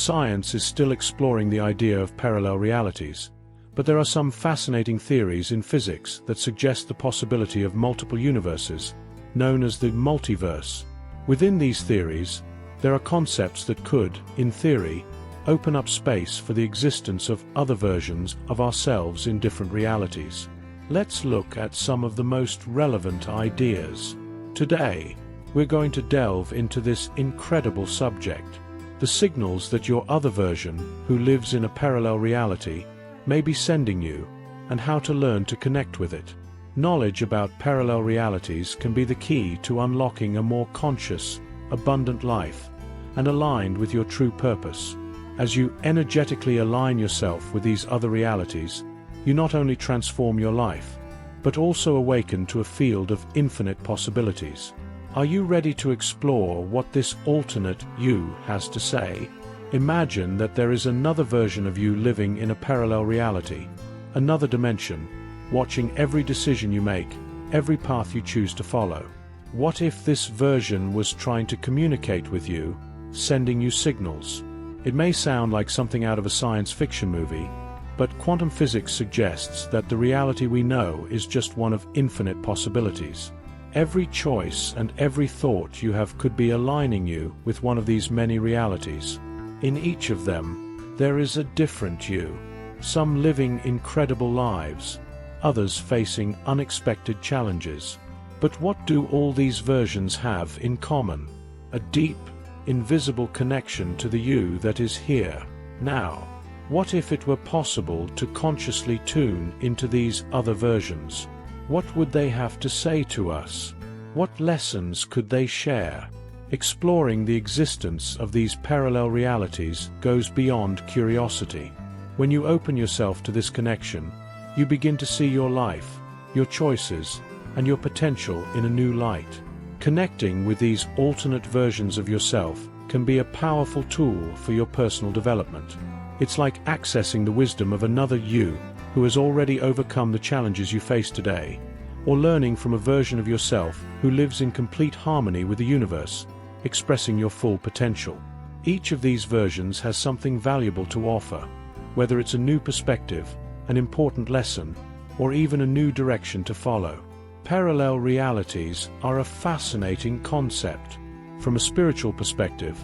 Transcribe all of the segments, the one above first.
Science is still exploring the idea of parallel realities, but there are some fascinating theories in physics that suggest the possibility of multiple universes, known as the multiverse. Within these theories, there are concepts that could, in theory, open up space for the existence of other versions of ourselves in different realities. Let's look at some of the most relevant ideas. Today, we're going to delve into this incredible subject: the signals that your other version, who lives in a parallel reality, may be sending you, and how to learn to connect with it. Knowledge about parallel realities can be the key to unlocking a more conscious, abundant life, and aligned with your true purpose. As you energetically align yourself with these other realities, you not only transform your life, but also awaken to a field of infinite possibilities. Are you ready to explore what this alternate you has to say? Imagine that there is another version of you living in a parallel reality, another dimension, watching every decision you make, every path you choose to follow. What if this version was trying to communicate with you, sending you signals? It may sound like something out of a science fiction movie, but quantum physics suggests that the reality we know is just one of infinite possibilities. Every choice and every thought you have could be aligning you with one of these many realities. In each of them, there is a different you, some living incredible lives, others facing unexpected challenges. But what do all these versions have in common? A deep, invisible connection to the you that is here, now. What if it were possible to consciously tune into these other versions? What would they have to say to us? What lessons could they share? Exploring the existence of these parallel realities goes beyond curiosity. When you open yourself to this connection, you begin to see your life, your choices, and your potential in a new light. Connecting with these alternate versions of yourself can be a powerful tool for your personal development. It's like accessing the wisdom of another you who has already overcome the challenges you face today, or learning from a version of yourself who lives in complete harmony with the universe, expressing your full potential. Each of these versions has something valuable to offer, whether it's a new perspective, an important lesson, or even a new direction to follow. Parallel realities are a fascinating concept. From a spiritual perspective,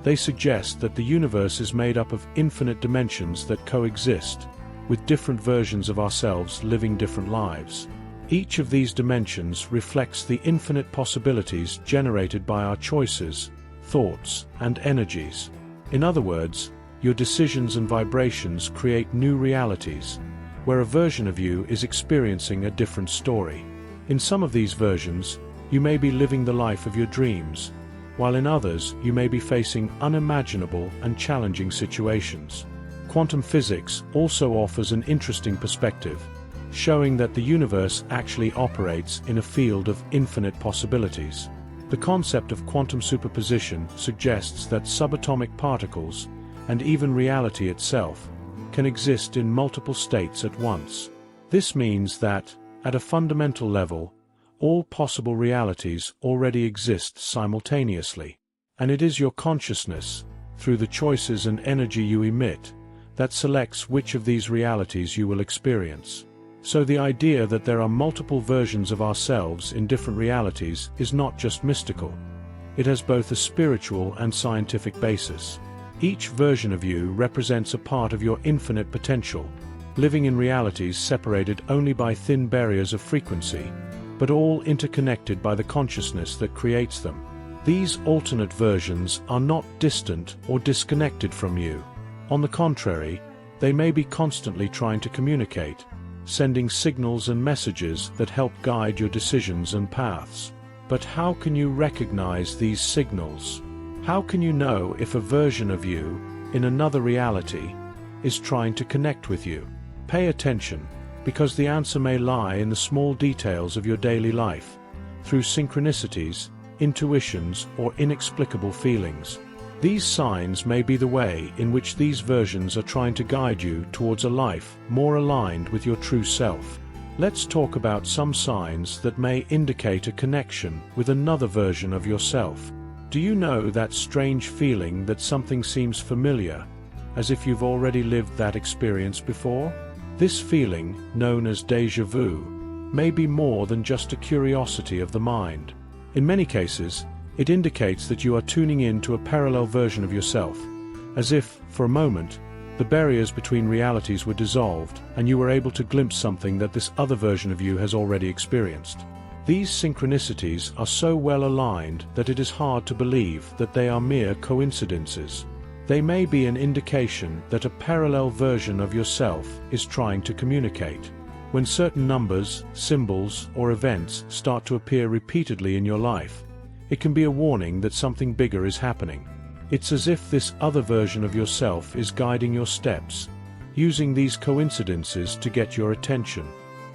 they suggest that the universe is made up of infinite dimensions that coexist, with different versions of ourselves living different lives. Each of these dimensions reflects the infinite possibilities generated by our choices, thoughts, and energies. In other words, your decisions and vibrations create new realities, where a version of you is experiencing a different story. In some of these versions, you may be living the life of your dreams, while in others you may be facing unimaginable and challenging situations. Quantum physics also offers an interesting perspective, showing that the universe actually operates in a field of infinite possibilities. The concept of quantum superposition suggests that subatomic particles, and even reality itself, can exist in multiple states at once. This means that, at a fundamental level, all possible realities already exist simultaneously. And it is your consciousness, through the choices and energy you emit, that selects which of these realities you will experience. So the idea that there are multiple versions of ourselves in different realities is not just mystical. It has both a spiritual and scientific basis. Each version of you represents a part of your infinite potential, living in realities separated only by thin barriers of frequency, but all interconnected by the consciousness that creates them. These alternate versions are not distant or disconnected from you. On the contrary, they may be constantly trying to communicate, sending signals and messages that help guide your decisions and paths. But how can you recognize these signals? How can you know if a version of you, in another reality, is trying to connect with you? Pay attention, because the answer may lie in the small details of your daily life, through synchronicities, intuitions, or inexplicable feelings. These signs may be the way in which these versions are trying to guide you towards a life more aligned with your true self. Let's talk about some signs that may indicate a connection with another version of yourself. Do you know that strange feeling that something seems familiar, as if you've already lived that experience before? This feeling, known as déjà vu, may be more than just a curiosity of the mind. In many cases, it indicates that you are tuning in to a parallel version of yourself, as if, for a moment, the barriers between realities were dissolved and you were able to glimpse something that this other version of you has already experienced. These synchronicities are so well aligned that it is hard to believe that they are mere coincidences. They may be an indication that a parallel version of yourself is trying to communicate. When certain numbers, symbols, or events start to appear repeatedly in your life, it can be a warning that something bigger is happening. It's as if this other version of yourself is guiding your steps, using these coincidences to get your attention.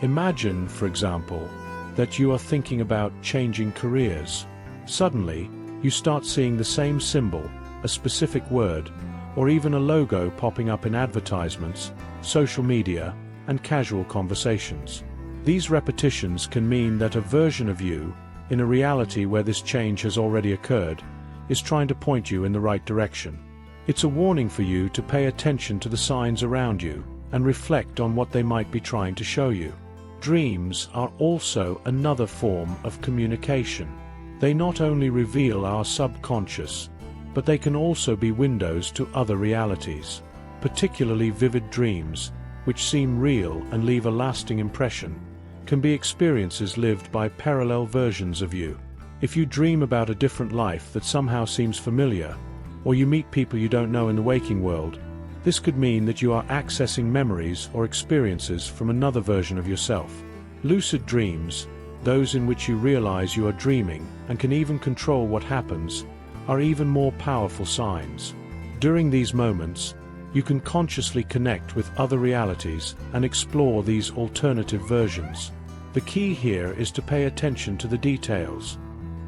Imagine, for example, that you are thinking about changing careers. Suddenly, you start seeing the same symbol, a specific word, or even a logo popping up in advertisements, social media, and casual conversations. These repetitions can mean that a version of you, in a reality where this change has already occurred, is trying to point you in the right direction. It's a warning for you to pay attention to the signs around you and reflect on what they might be trying to show you. Dreams are also another form of communication. They not only reveal our subconscious, but they can also be windows to other realities. Particularly vivid dreams, which seem real and leave a lasting impression, can be experiences lived by parallel versions of you. If you dream about a different life that somehow seems familiar, or you meet people you don't know in the waking world, this could mean that you are accessing memories or experiences from another version of yourself. Lucid dreams, those in which you realize you are dreaming and can even control what happens, are even more powerful signs. During these moments, you can consciously connect with other realities and explore these alternative versions. The key here is to pay attention to the details.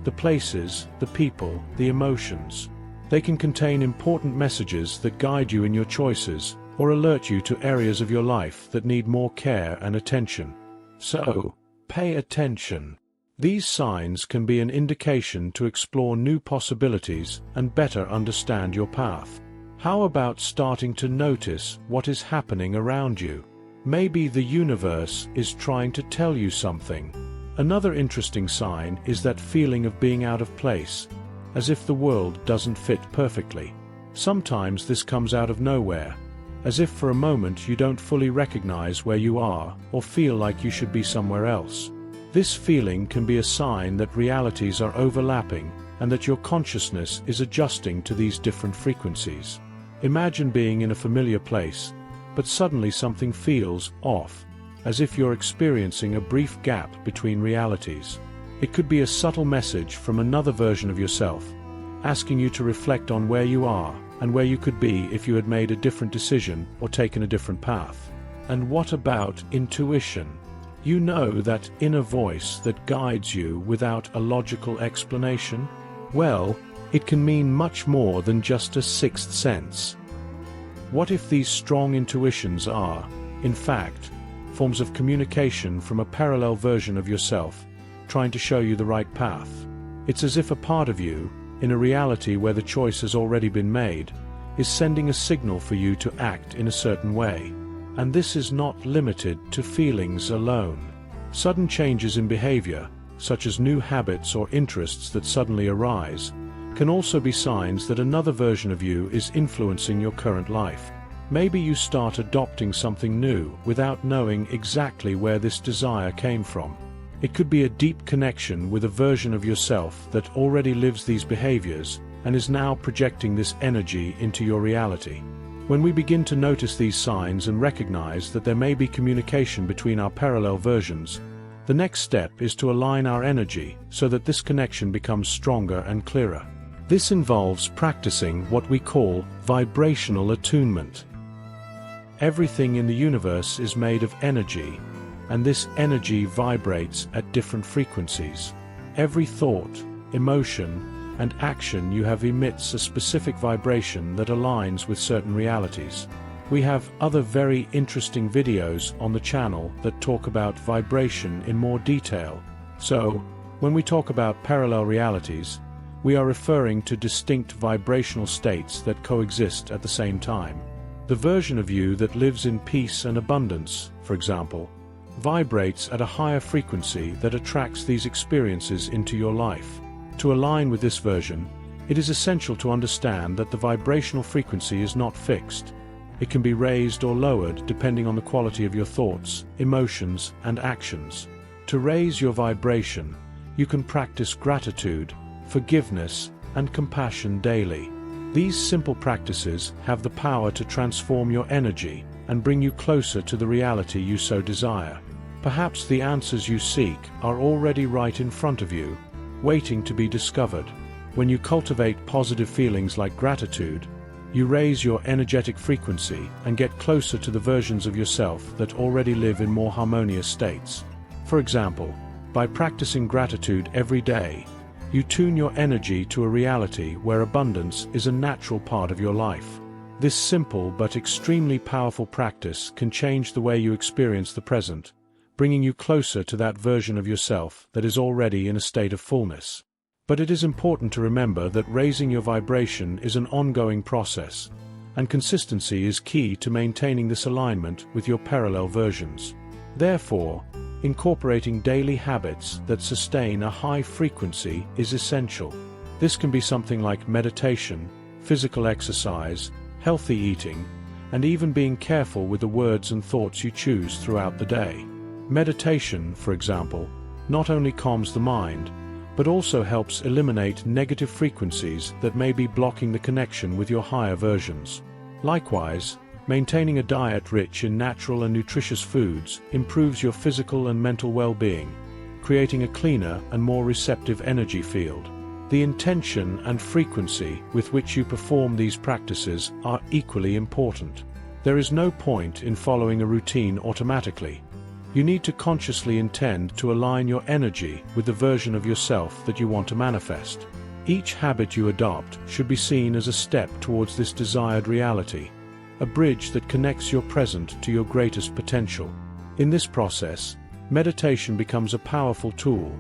The places, the people, the emotions. They can contain important messages that guide you in your choices, or alert you to areas of your life that need more care and attention. So, pay attention. These signs can be an indication to explore new possibilities and better understand your path. How about starting to notice what is happening around you? Maybe the universe is trying to tell you something. Another interesting sign is that feeling of being out of place, as if the world doesn't fit perfectly. Sometimes this comes out of nowhere, as if for a moment you don't fully recognize where you are or feel like you should be somewhere else. This feeling can be a sign that realities are overlapping and that your consciousness is adjusting to these different frequencies. Imagine being in a familiar place, but suddenly something feels off, as if you're experiencing a brief gap between realities. It could be a subtle message from another version of yourself, asking you to reflect on where you are and where you could be if you had made a different decision or taken a different path. And what about intuition? You know, that inner voice that guides you without a logical explanation? Well, it can mean much more than just a sixth sense. What if these strong intuitions are, in fact, forms of communication from a parallel version of yourself, trying to show you the right path? It's as if a part of you, in a reality where the choice has already been made, is sending a signal for you to act in a certain way. And this is not limited to feelings alone. Sudden changes in behavior, such as new habits or interests that suddenly arise, can also be signs that another version of you is influencing your current life. Maybe you start adopting something new without knowing exactly where this desire came from. It could be a deep connection with a version of yourself that already lives these behaviors and is now projecting this energy into your reality. When we begin to notice these signs and recognize that there may be communication between our parallel versions, the next step is to align our energy so that this connection becomes stronger and clearer. This involves practicing what we call vibrational attunement. Everything in the universe is made of energy, and this energy vibrates at different frequencies. Every thought, emotion, and action you have emits a specific vibration that aligns with certain realities. We have other very interesting videos on the channel that talk about vibration in more detail. So, when we talk about parallel realities, we are referring to distinct vibrational states that coexist at the same time. The version of you that lives in peace and abundance, for example, vibrates at a higher frequency that attracts these experiences into your life. To align with this version, it is essential to understand that the vibrational frequency is not fixed. It can be raised or lowered depending on the quality of your thoughts, emotions, and actions. To raise your vibration, you can practice gratitude, forgiveness, and compassion daily. These simple practices have the power to transform your energy and bring you closer to the reality you so desire. Perhaps the answers you seek are already right in front of you, waiting to be discovered. When you cultivate positive feelings like gratitude, you raise your energetic frequency and get closer to the versions of yourself that already live in more harmonious states. For example, by practicing gratitude every day, you tune your energy to a reality where abundance is a natural part of your life. This simple but extremely powerful practice can change the way you experience the present, bringing you closer to that version of yourself that is already in a state of fullness. But it is important to remember that raising your vibration is an ongoing process, and consistency is key to maintaining this alignment with your parallel versions. Therefore, incorporating daily habits that sustain a high frequency is essential. This can be something like meditation, physical exercise, healthy eating, and even being careful with the words and thoughts you choose throughout the day. Meditation, for example, not only calms the mind, but also helps eliminate negative frequencies that may be blocking the connection with your higher versions. Likewise, maintaining a diet rich in natural and nutritious foods improves your physical and mental well-being, creating a cleaner and more receptive energy field. The intention and frequency with which you perform these practices are equally important. There is no point in following a routine automatically. You need to consciously intend to align your energy with the version of yourself that you want to manifest. Each habit you adopt should be seen as a step towards this desired reality, a bridge that connects your present to your greatest potential. In this process, meditation becomes a powerful tool,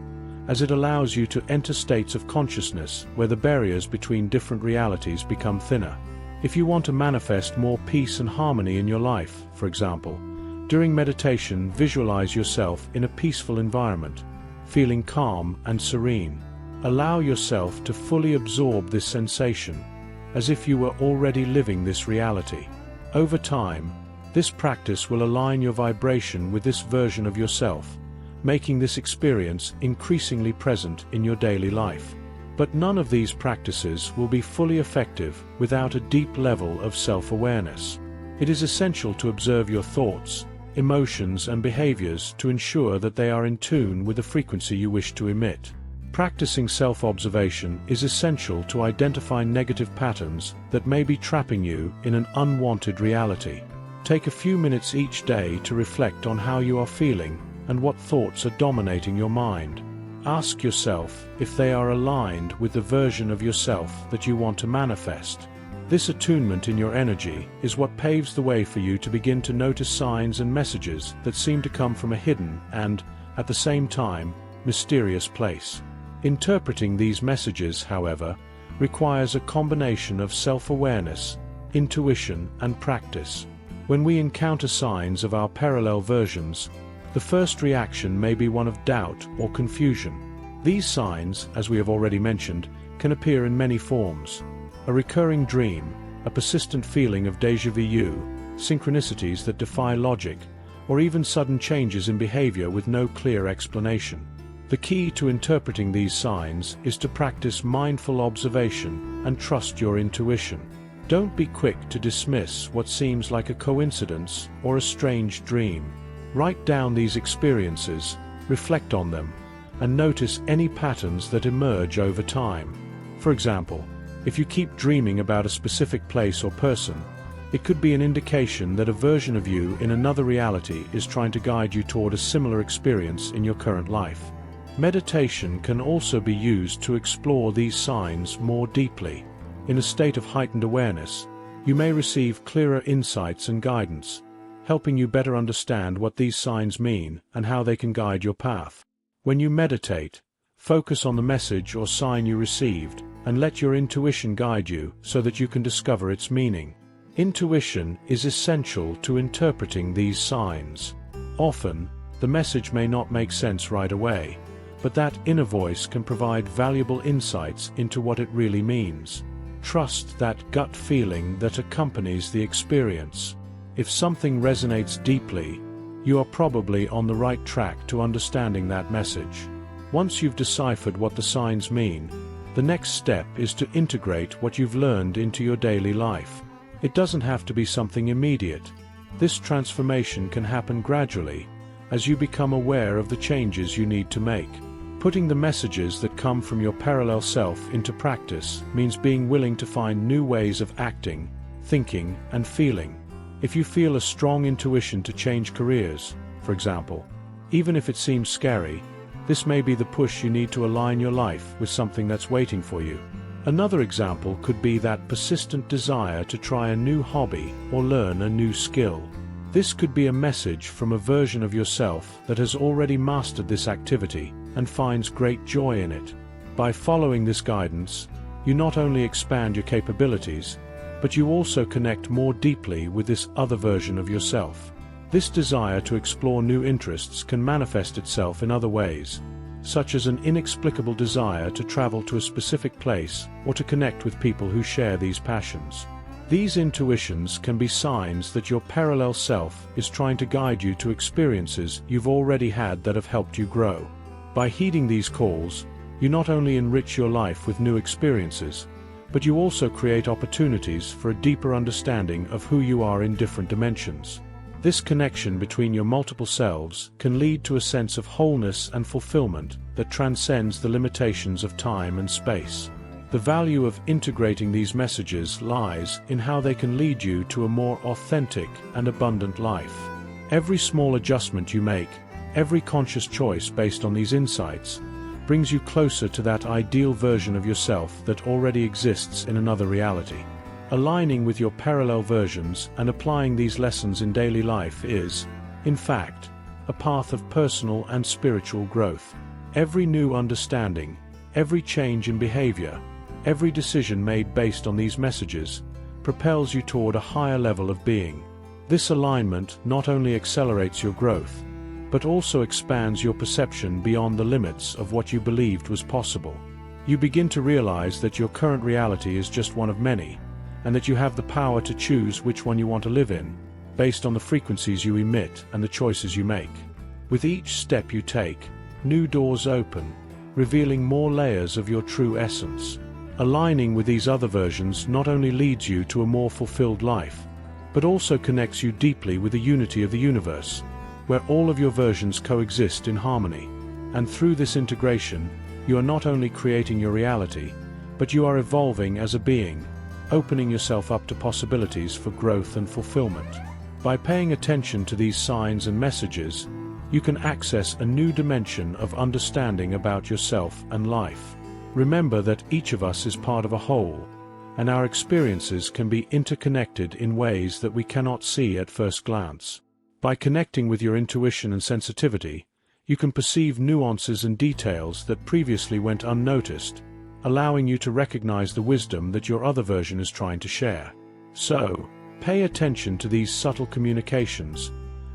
as it allows you to enter states of consciousness where the barriers between different realities become thinner. If you want to manifest more peace and harmony in your life, for example, during meditation, visualize yourself in a peaceful environment, feeling calm and serene. Allow yourself to fully absorb this sensation, as if you were already living this reality. Over time, this practice will align your vibration with this version of yourself, making this experience increasingly present in your daily life. But none of these practices will be fully effective without a deep level of self-awareness. It is essential to observe your thoughts, emotions, and behaviors to ensure that they are in tune with the frequency you wish to emit. Practicing self-observation is essential to identify negative patterns that may be trapping you in an unwanted reality. Take a few minutes each day to reflect on how you are feeling and what thoughts are dominating your mind. Ask yourself if they are aligned with the version of yourself that you want to manifest. This attunement in your energy is what paves the way for you to begin to notice signs and messages that seem to come from a hidden and, at the same time, mysterious place. Interpreting these messages, however, requires a combination of self-awareness, intuition, and practice. When we encounter signs of our parallel versions, the first reaction may be one of doubt or confusion. These signs, as we have already mentioned, can appear in many forms. A recurring dream, a persistent feeling of déjà vu, synchronicities that defy logic, or even sudden changes in behavior with no clear explanation. The key to interpreting these signs is to practice mindful observation and trust your intuition. Don't be quick to dismiss what seems like a coincidence or a strange dream. Write down these experiences, reflect on them, and notice any patterns that emerge over time. For example, if you keep dreaming about a specific place or person, it could be an indication that a version of you in another reality is trying to guide you toward a similar experience in your current life. Meditation can also be used to explore these signs more deeply. In a state of heightened awareness, you may receive clearer insights and guidance, helping you better understand what these signs mean and how they can guide your path. When you meditate, focus on the message or sign you received, and let your intuition guide you so that you can discover its meaning. Intuition is essential to interpreting these signs. Often, the message may not make sense right away, but that inner voice can provide valuable insights into what it really means. Trust that gut feeling that accompanies the experience. If something resonates deeply, you are probably on the right track to understanding that message. Once you've deciphered what the signs mean, the next step is to integrate what you've learned into your daily life. It doesn't have to be something immediate. This transformation can happen gradually, as you become aware of the changes you need to make. Putting the messages that come from your parallel self into practice means being willing to find new ways of acting, thinking, and feeling. If you feel a strong intuition to change careers, for example, even if it seems scary, this may be the push you need to align your life with something that's waiting for you. Another example could be that persistent desire to try a new hobby or learn a new skill. This could be a message from a version of yourself that has already mastered this activity and finds great joy in it. By following this guidance, you not only expand your capabilities, but you also connect more deeply with this other version of yourself. This desire to explore new interests can manifest itself in other ways, such as an inexplicable desire to travel to a specific place or to connect with people who share these passions. These intuitions can be signs that your parallel self is trying to guide you to experiences you've already had that have helped you grow. By heeding these calls, you not only enrich your life with new experiences, but you also create opportunities for a deeper understanding of who you are in different dimensions. This connection between your multiple selves can lead to a sense of wholeness and fulfillment that transcends the limitations of time and space. The value of integrating these messages lies in how they can lead you to a more authentic and abundant life. Every small adjustment you make, every conscious choice based on these insights, brings you closer to that ideal version of yourself that already exists in another reality. Aligning with your parallel versions and applying these lessons in daily life is, in fact, a path of personal and spiritual growth. Every new understanding, every change in behavior, every decision made based on these messages, propels you toward a higher level of being. This alignment not only accelerates your growth, but also expands your perception beyond the limits of what you believed was possible. You begin to realize that your current reality is just one of many, and that you have the power to choose which one you want to live in, based on the frequencies you emit and the choices you make. With each step you take, new doors open, revealing more layers of your true essence. Aligning with these other versions not only leads you to a more fulfilled life, but also connects you deeply with the unity of the universe, where all of your versions coexist in harmony. And through this integration, you are not only creating your reality, but you are evolving as a being, opening yourself up to possibilities for growth and fulfillment. By paying attention to these signs and messages, you can access a new dimension of understanding about yourself and life. Remember that each of us is part of a whole, and our experiences can be interconnected in ways that we cannot see at first glance. By connecting with your intuition and sensitivity, you can perceive nuances and details that previously went unnoticed, allowing you to recognize the wisdom that your other version is trying to share. So, pay attention to these subtle communications,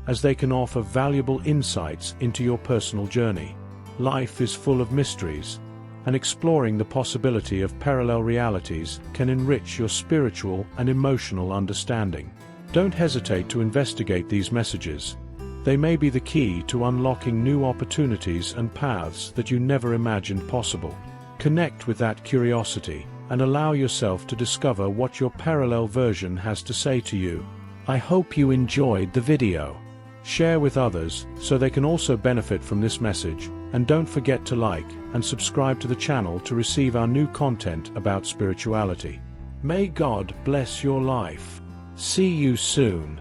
as they can offer valuable insights into your personal journey. Life is full of mysteries, and exploring the possibility of parallel realities can enrich your spiritual and emotional understanding. Don't hesitate to investigate these messages. They may be the key to unlocking new opportunities and paths that you never imagined possible. Connect with that curiosity and allow yourself to discover what your parallel version has to say to you. I hope you enjoyed the video. Share with others so they can also benefit from this message, and don't forget to like and subscribe to the channel to receive our new content about spirituality. May God bless your life. See you soon.